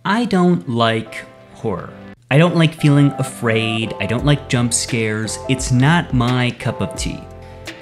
I don't like horror. I don't like feeling afraid. I don't like jump scares. It's not my cup of tea.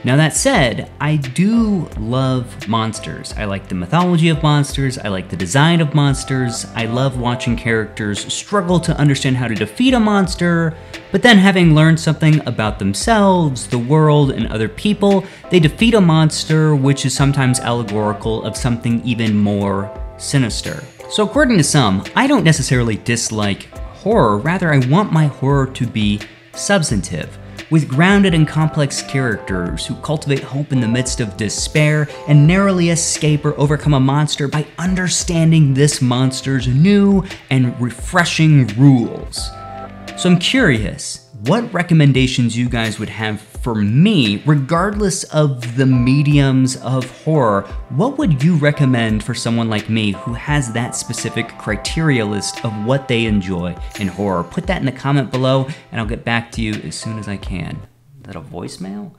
Now that said, I do love monsters. I like the mythology of monsters. I like the design of monsters. I love watching characters struggle to understand how to defeat a monster, but then having learned something about themselves, the world, and other people, they defeat a monster, which is sometimes allegorical of something even more sinister. So according to some, I don't necessarily dislike horror, rather I want my horror to be substantive, with grounded and complex characters who cultivate hope in the midst of despair and narrowly escape or overcome a monster by understanding this monster's new and refreshing rules. So I'm curious, what recommendations you guys would have for me, regardless of the mediums of horror? What would you recommend for someone like me who has that specific criteria list of what they enjoy in horror? Put that in the comment below and I'll get back to you as soon as I can. Is that a voicemail?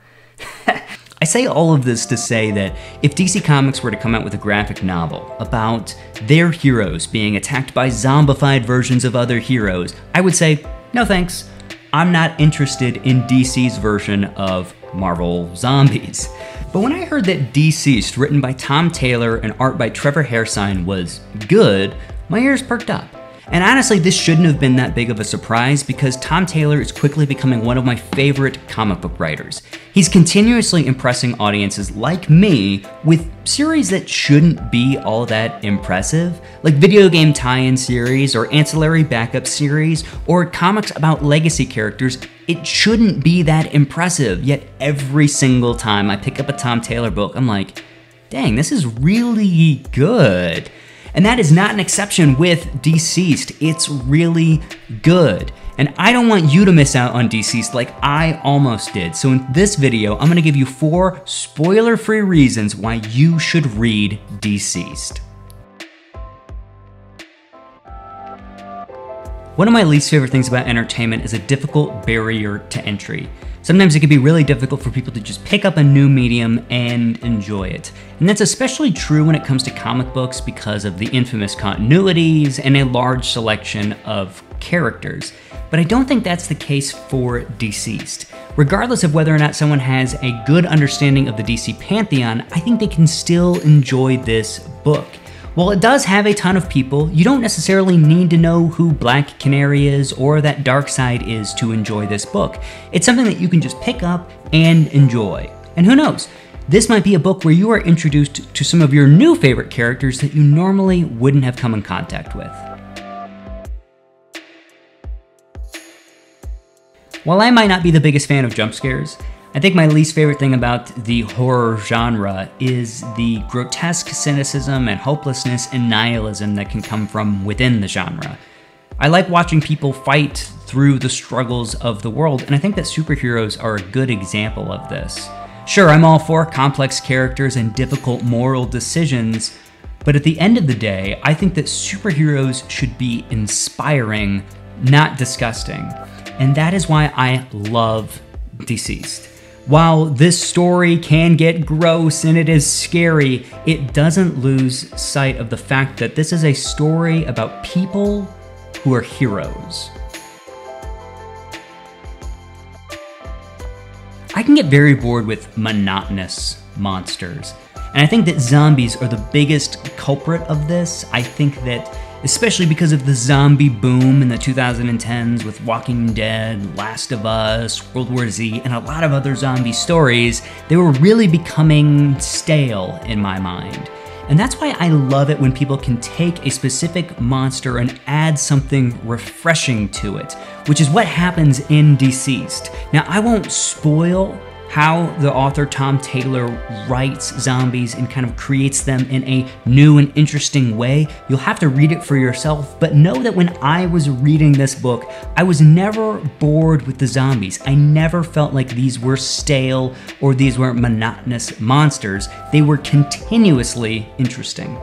I say all of this to say that if DC Comics were to come out with a graphic novel about their heroes being attacked by zombified versions of other heroes, I would say, no thanks. I'm not interested in DC's version of Marvel Zombies. But when I heard that DCeased, written by Tom Taylor and art by Trevor Hairsine, was good, my ears perked up. And honestly, this shouldn't have been that big of a surprise because Tom Taylor is quickly becoming one of my favorite comic book writers. He's continuously impressing audiences like me with series that shouldn't be all that impressive, like video game tie-in series or ancillary backup series or comics about legacy characters. It shouldn't be that impressive, yet every single time I pick up a Tom Taylor book, I'm like, dang, this is really good. And that is not an exception with DCeased. It's really good. And I don't want you to miss out on DCeased like I almost did. So in this video, I'm gonna give you 4 spoiler-free reasons why you should read DCeased. One of my least favorite things about entertainment is a difficult barrier to entry. Sometimes it can be really difficult for people to just pick up a new medium and enjoy it. And that's especially true when it comes to comic books because of the infamous continuities and a large selection of characters. But I don't think that's the case for DCeased. Regardless of whether or not someone has a good understanding of the DC pantheon, I think they can still enjoy this book. While it does have a ton of people, you don't necessarily need to know who Black Canary is or that Darkseid is to enjoy this book. It's something that you can just pick up and enjoy. And who knows, this might be a book where you are introduced to some of your new favorite characters that you normally wouldn't have come in contact with. While I might not be the biggest fan of jump scares, I think my least favorite thing about the horror genre is the grotesque cynicism and hopelessness and nihilism that can come from within the genre. I like watching people fight through the struggles of the world, and I think that superheroes are a good example of this. Sure, I'm all for complex characters and difficult moral decisions, but at the end of the day, I think that superheroes should be inspiring, not disgusting. And that is why I love DCeased. While this story can get gross and it is scary, it doesn't lose sight of the fact that this is a story about people who are heroes. I can get very bored with monotonous monsters, and I think that zombies are the biggest culprit of this. I think that especially because of the zombie boom in the 2010s with Walking Dead, Last of Us, World War Z, and a lot of other zombie stories, they were really becoming stale in my mind. And that's why I love it when people can take a specific monster and add something refreshing to it, which is what happens in DCeased. Now, I won't spoil how the author Tom Taylor writes zombies and kind of creates them in a new and interesting way. You'll have to read it for yourself, but know that when I was reading this book, I was never bored with the zombies. I never felt like these were stale or these were monotonous monsters. They were continuously interesting.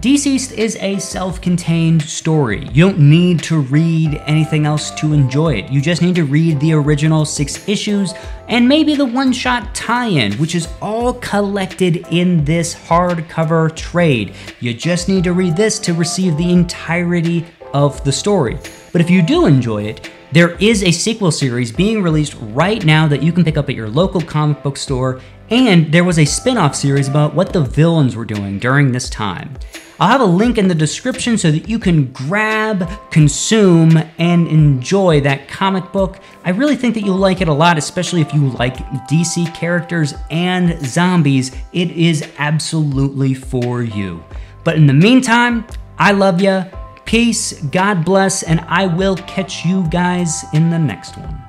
DCeased is a self-contained story. You don't need to read anything else to enjoy it. You just need to read the original 6 issues and maybe the one-shot tie-in, which is all collected in this hardcover trade. You just need to read this to receive the entirety of the story. But if you do enjoy it, there is a sequel series being released right now that you can pick up at your local comic book store, and there was a spin-off series about what the villains were doing during this time. I'll have a link in the description so that you can grab, consume, and enjoy that comic book. I really think that you'll like it a lot, especially if you like DC characters and zombies. It is absolutely for you. But in the meantime, I love ya. Peace, God bless, and I will catch you guys in the next one.